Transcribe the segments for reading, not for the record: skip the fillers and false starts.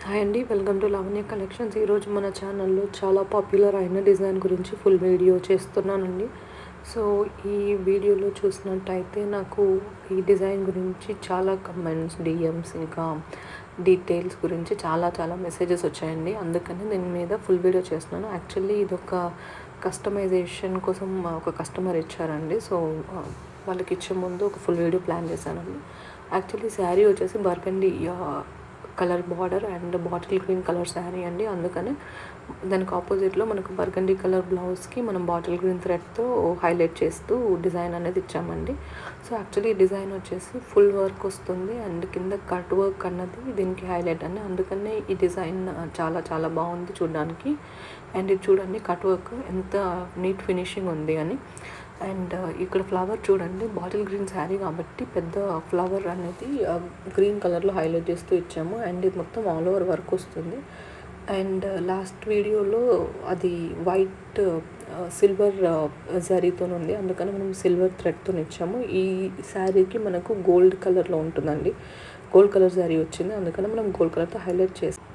Hi అండి, welcome to Lavanya collections. ఈరోజు మన ఛానల్లో చాలా పాపులర్ అయిన డిజైన్ గురించి ఫుల్ వీడియో చేస్తున్నానండి. సో ఈ వీడియోలో చూసినట్టయితే నాకు ఈ డిజైన్ గురించి చాలా కమెంట్స్, డిఎమ్స్, ఇంకా డీటెయిల్స్ గురించి చాలా మెసేజెస్ వచ్చాయండి. అందుకని దీని మీద ఫుల్ వీడియో చేస్తున్నాను. యాక్చువల్లీ ఇది ఒక కస్టమైజేషన్ కోసం ఒక కస్టమర్ ఇచ్చారండి. సో వాళ్ళకి ఇచ్చే ముందు ఒక ఫుల్ వీడియో ప్లాన్ చేశానండి. యాక్చువల్లీ శారీ వచ్చేసి burgundy colour border and bottle green colour sari అండి. అందుకని దానికి ఆపోజిట్లో మనకు బర్గండీ కలర్ బ్లౌజ్కి మనం బాటిల్ గ్రీన్ థ్రెడ్తో హైలైట్ చేస్తూ డిజైన్ అనేది ఇచ్చామండి. సో యాక్చువల్లీ ఈ డిజైన్ వచ్చేసి ఫుల్ వర్క్ వస్తుంది అండ్ కింద కట్ వర్క్ అన్నది దీనికి హైలైట్ అండి. అందుకనే ఈ డిజైన్ చాలా బాగుంది చూడడానికి. అండ్ ఇది చూడండి, కట్ వర్క్ ఎంత నీట్ ఫినిషింగ్ ఉంది అని. అండ్ ఇక్కడ ఫ్లవర్ చూడండి, బాటిల్ గ్రీన్ శారీ కాబట్టి పెద్ద ఫ్లవర్ అనేది గ్రీన్ కలర్లో హైలైట్ చేస్తూ ఇచ్చాము. అండ్ ఇది మొత్తం ఆల్ ఓవర్ వర్క్ వస్తుంది. అండ్ లాస్ట్ వీడియోలో అది వైట్ సిల్వర్ జరీతో ఉంది, అందుకని మనం సిల్వర్ థ్రెడ్తో ఇచ్చాము. ఈ శారీకి మనకు గోల్డ్ కలర్లో ఉంటుందండి, గోల్డ్ కలర్ శారీ వచ్చింది, అందుకని మనం గోల్డ్ కలర్తో హైలైట్ చేస్తాం.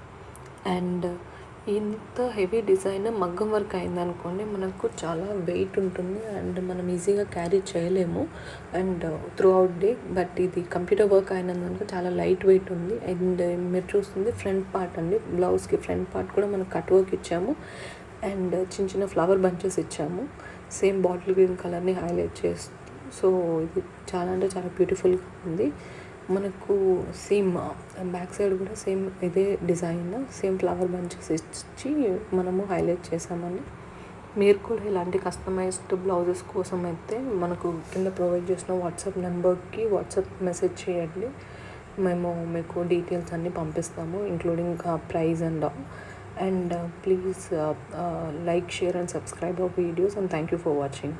అండ్ ఇంత హెవీ డిజైన్ మగ్గం వర్క్ అయిందనుకోండి, మనకు చాలా వెయిట్ ఉంటుంది అండ్ మనం ఈజీగా క్యారీ చేయలేము and through out day. But ఇది కంప్యూటర్ వర్క్ అయినందుకు చాలా లైట్ వెయిట్ ఉంది. అండ్ మీరు చూస్తుంది ఫ్రంట్ పార్ట్ అండి, బ్లౌజ్కి ఫ్రంట్ పార్ట్ కూడా మనం కట్ వర్క్ ఇచ్చాము అండ్ చిన్న ఫ్లవర్ బంచెస్ ఇచ్చాము, సేమ్ బాటిల్ గ్రీన్ కలర్ని హైలైట్ చేస్తూ. సో ఇది చాలా బ్యూటిఫుల్గా ఉంది. మనకు సేమ్ బ్యాక్ సైడ్ కూడా సేమ్ ఇదే డిజైన్, సేమ్ ఫ్లవర్ బంచెస్ ఇచ్చి మనము హైలైట్ చేసామండి. మీరు కూడా ఇలాంటి కస్టమైజ్డ్ బ్లౌజెస్ కోసం అయితే మనకు కింద ప్రొవైడ్ చేసిన వాట్సాప్ నెంబర్కి వాట్సాప్ మెసేజ్ చేయండి. మేము మీకు డీటెయిల్స్ అన్నీ పంపిస్తాము, including price and all. And please like, share and subscribe our videos, and thank you for watching.